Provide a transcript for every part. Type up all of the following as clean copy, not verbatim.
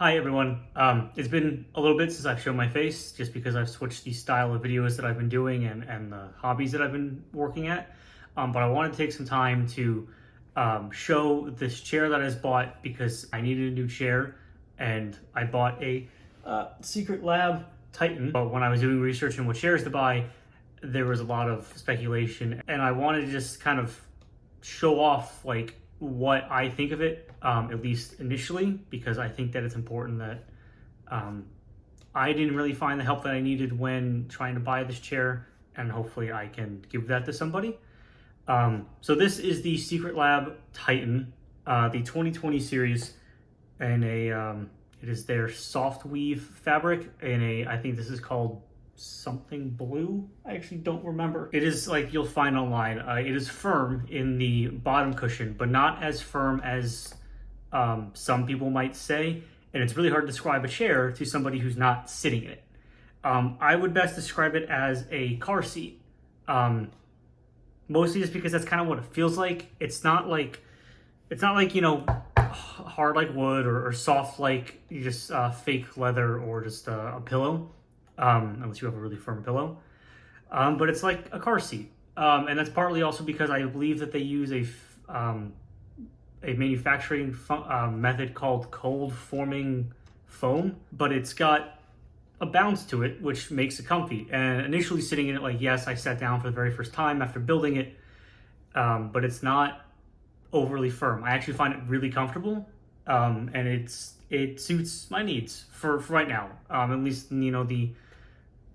Hi everyone. It's been a little bit since I've shown my face just because I've switched the style of videos that I've been doing and the hobbies that I've been working at. But I want to take some time to show this chair that I just bought because I needed a new chair and I bought a Secretlab Titan. But when I was doing research on what chairs to buy, there was a lot of speculation and I wanted to just kind of show off like what I think of it, at least initially, because I think that it's important that I didn't really find the help that I needed when trying to buy this chair, and hopefully I can give that to somebody. So this is the Secretlab Titan, the 2020 series, and it is their Softweave fabric, and I think this is called something blue. I actually don't remember. It is like you'll find online. It is firm in the bottom cushion, but not as firm as some people might say. And it's really hard to describe a chair to somebody who's not sitting in it. I would best describe it as a car seat. Mostly just because that's kind of what it feels like. It's not like hard like wood or soft like just fake leather or just a pillow. Unless you have a really firm pillow. But it's like a car seat. And that's partly also because I believe that they use a manufacturing method called cold forming foam, but it's got a bounce to it, which makes it comfy. And initially sitting in it, like, yes, I sat down for the very first time after building it, but it's not overly firm. I actually find it really comfortable, and it suits my needs for right now. At least, the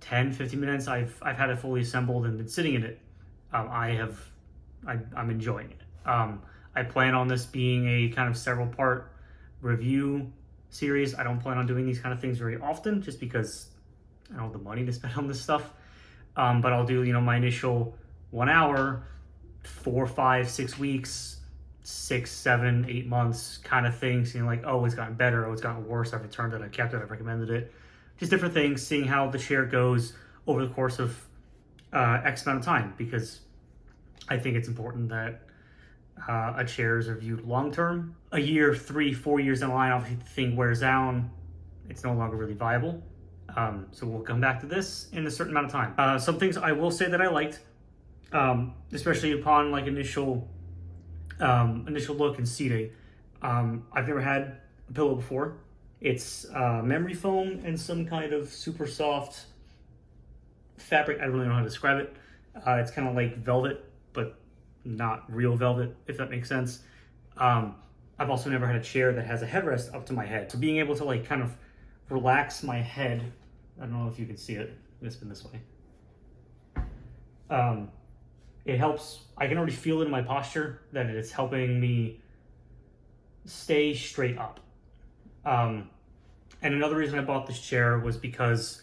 10-15 minutes I've had it fully assembled and been sitting in it. I'm enjoying it. I plan on this being a kind of several part review series. I don't plan on doing these kind of things very often just because I don't have the money to spend on this stuff. But I'll do, my initial 1 hour, 4, 5, 6 weeks, 6, 7, 8 months kind of thing, seeing like, oh, it's gotten better, oh, it's gotten worse, I've returned it, I've kept it, I've recommended it. Just different things, seeing how the chair goes over the course of X amount of time, because I think it's important that a chairs are viewed long-term. A year, 3, 4 years in line, obviously the thing wears down, it's no longer really viable. So we'll come back to this in a certain amount of time. Some things I will say that I liked, especially upon like initial look and seating. I've never had a pillow before. It's memory foam and some kind of super soft fabric. I don't really know how to describe it. It's kind of like velvet, but not real velvet, if that makes sense. I've also never had a chair that has a headrest up to my head. So being able to like kind of relax my head, I don't know if you can see it. It's been this way. It helps. I can already feel it in my posture that it's helping me stay straight up. And another reason I bought this chair was because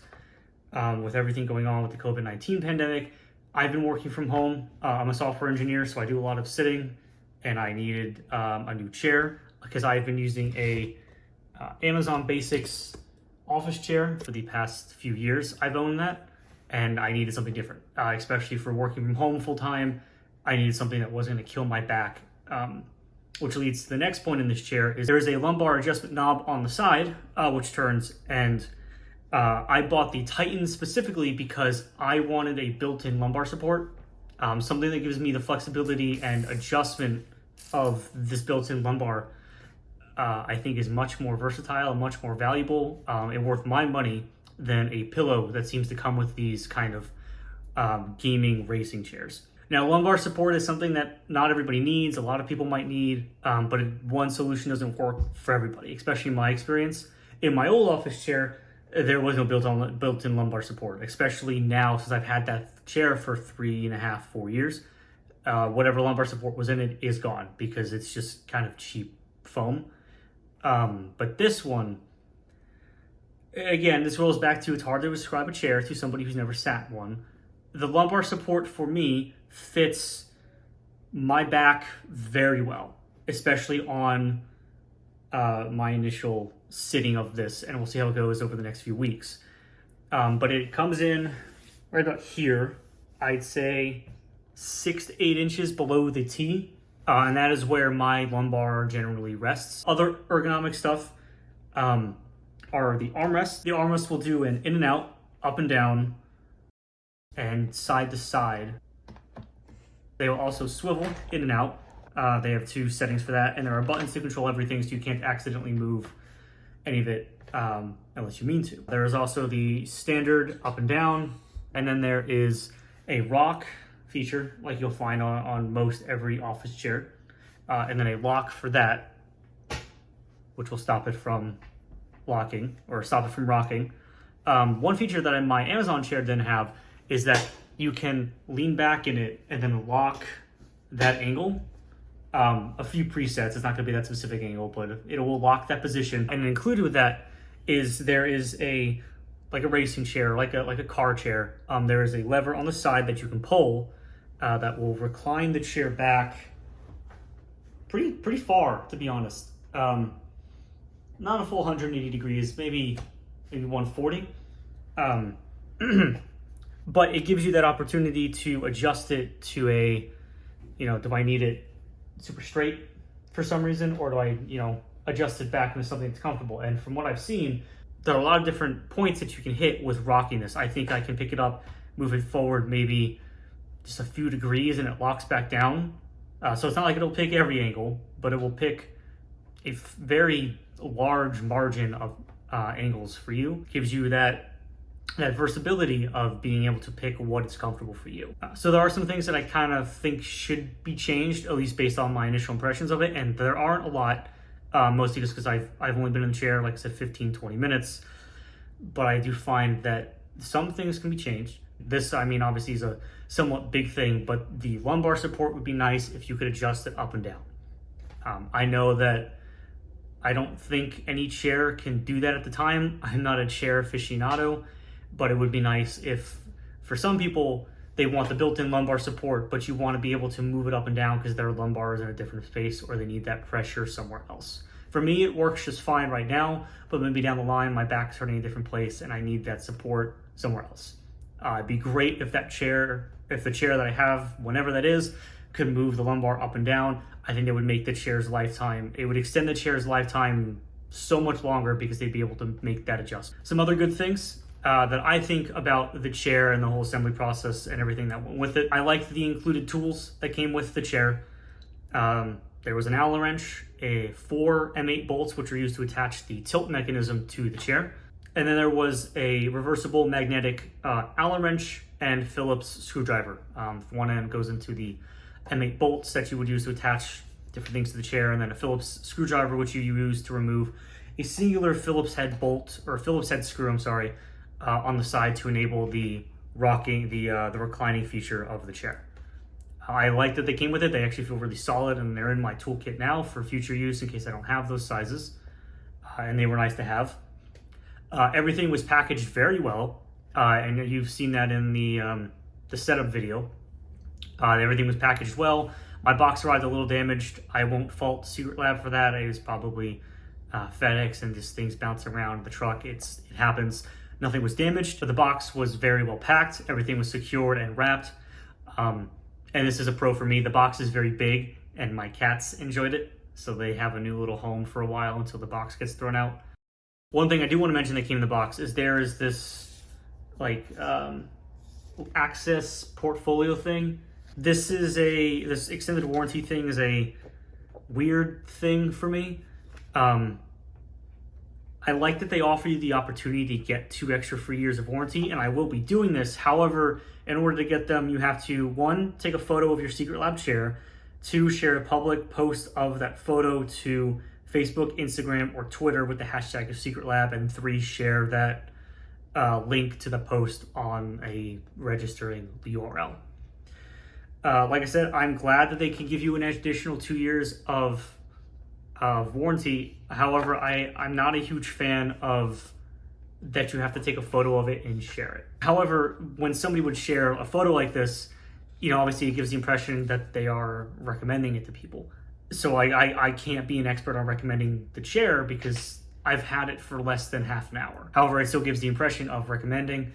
with everything going on with the COVID-19 pandemic, I've been working from home. I'm a software engineer, so I do a lot of sitting, and I needed a new chair because I've been using a Amazon Basics office chair for the past few years. I've owned that, and I needed something different, especially for working from home full time. I needed something that wasn't going to kill my back. Which leads to the next point in this chair is there is a lumbar adjustment knob on the side, which turns, and I bought the Titan specifically because I wanted a built-in lumbar support, something that gives me the flexibility and adjustment of this built-in lumbar. I think is much more versatile and much more valuable and worth my money than a pillow that seems to come with these kind of gaming racing chairs. Now, lumbar support is something that not everybody needs. A lot of people might need, but one solution doesn't work for everybody, especially in my experience. In my old office chair, there was no built-in lumbar support, especially now since I've had that chair for 3.5, 4 years. Whatever lumbar support was in it is gone because it's just kind of cheap foam. But this one, again, this rolls back to it's hard to describe a chair to somebody who's never sat one. The lumbar support for me fits my back very well, especially on my initial sitting of this, and we'll see how it goes over the next few weeks. But it comes in right about here, I'd say 6 to 8 inches below the T, and that is where my lumbar generally rests. Other ergonomic stuff, are the armrests. The armrests will do an in and out, up and down, and side to side. They will also swivel in and out. They have 2 settings for that, and there are buttons to control everything, so you can't accidentally move any of it unless you mean to. There is also the standard up and down, and then there is a rock feature like you'll find on most every office chair, and then a lock for that, which will stop it from locking or stop it from rocking. One feature that my Amazon chair didn't have is that you can lean back in it and then lock that angle. A few presets, it's not gonna be that specific angle, but it will lock that position. And included with that is there is like a racing chair, like a car chair. There is a lever on the side that you can pull that will recline the chair back pretty far, to be honest. Not a full 180 degrees, maybe 140. But it gives you that opportunity to adjust it to a, do I need it super straight for some reason, or do I, adjust it back into something that's comfortable? And from what I've seen, there are a lot of different points that you can hit with rocking this. I think I can pick it up, move it forward maybe just a few degrees, and it locks back down. So it's not like it'll pick every angle, but it will pick a very large margin of angles for you. Gives you that versatility of being able to pick what is comfortable for you. So there are some things that I kind of think should be changed, at least based on my initial impressions of it, and there aren't a lot, mostly just because I've only been in the chair, like I said, 15-20 minutes, but I do find that some things can be changed. This, obviously is a somewhat big thing, but the lumbar support would be nice if you could adjust it up and down. I know that I don't think any chair can do that at the time. I'm not a chair aficionado, but it would be nice if, for some people, they want the built-in lumbar support, but you want to be able to move it up and down because their lumbar is in a different space or they need that pressure somewhere else. For me, it works just fine right now, but maybe down the line, my back's hurting in a different place and I need that support somewhere else. It'd be great if the chair that I have, whenever that is, could move the lumbar up and down. I think it would make the chair's lifetime, it would extend the chair's lifetime so much longer because they'd be able to make that adjustment. Some other good things that I think about the chair and the whole assembly process and everything that went with it. I liked the included tools that came with the chair. There was an Allen wrench, 4 M8 bolts, which are used to attach the tilt mechanism to the chair. And then there was a reversible magnetic Allen wrench and Phillips screwdriver. One end goes into the M8 bolts that you would use to attach different things to the chair, and then a Phillips screwdriver, which you use to remove a singular Phillips head bolt, or Phillips head screw, on the side to enable the rocking, the reclining feature of the chair. I like that they came with it. They actually feel really solid, and they're in my toolkit now for future use in case I don't have those sizes, and they were nice to have. Everything was packaged very well, and you've seen that in the setup video. Everything was packaged well. My box arrived a little damaged. I won't fault Secretlab for that. It was probably FedEx and just things bounce around the truck. It happens. Nothing was damaged, but the box was very well packed. Everything was secured and wrapped. And this is a pro for me. The box is very big and my cats enjoyed it. So they have a new little home for a while until the box gets thrown out. One thing I do want to mention that came in the box is there is this access portfolio thing. This extended warranty thing is a weird thing for me. I like that they offer you the opportunity to get 2 extra free years of warranty, and I will be doing this. However, in order to get them, you have to, 1, take a photo of your Secretlab chair, 2, share a public post of that photo to Facebook, Instagram, or Twitter with the hashtag of Secretlab, and 3, share that link to the post on a registering URL. Like I said, I'm glad that they can give you an additional 2 years of warranty. However, I'm not a huge fan of that you have to take a photo of it and share it. However, when somebody would share a photo like this, obviously it gives the impression that they are recommending it to people. So I can't be an expert on recommending the chair because I've had it for less than half an hour. However, it still gives the impression of recommending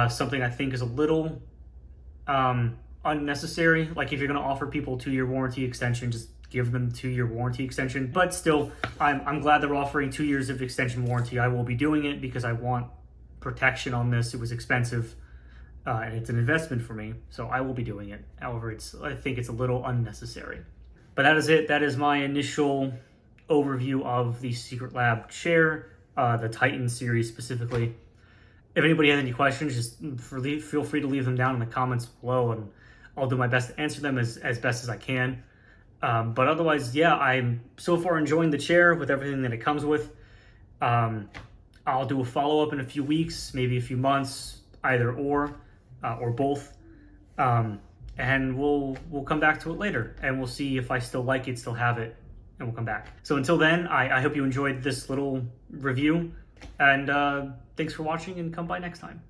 something I think is a little unnecessary. Like if you're going to offer people 2-year warranty extension, just give them 2-year warranty extension. But still, I'm glad they're offering 2 years of extension warranty. I will be doing it because I want protection on this. It was expensive, and it's an investment for me, so I will be doing it. However, I think it's a little unnecessary. But that is it. That is my initial overview of the Secretlab chair, the Titan series specifically. If anybody has any questions, just feel free to leave them down in the comments below, and I'll do my best to answer them as best as I can. But otherwise, yeah, I'm so far enjoying the chair with everything that it comes with. I'll do a follow-up in a few weeks, maybe a few months, either or both. And we'll come back to it later, and we'll see if I still like it, still have it, and we'll come back. So until then, I hope you enjoyed this little review, and thanks for watching, and come by next time.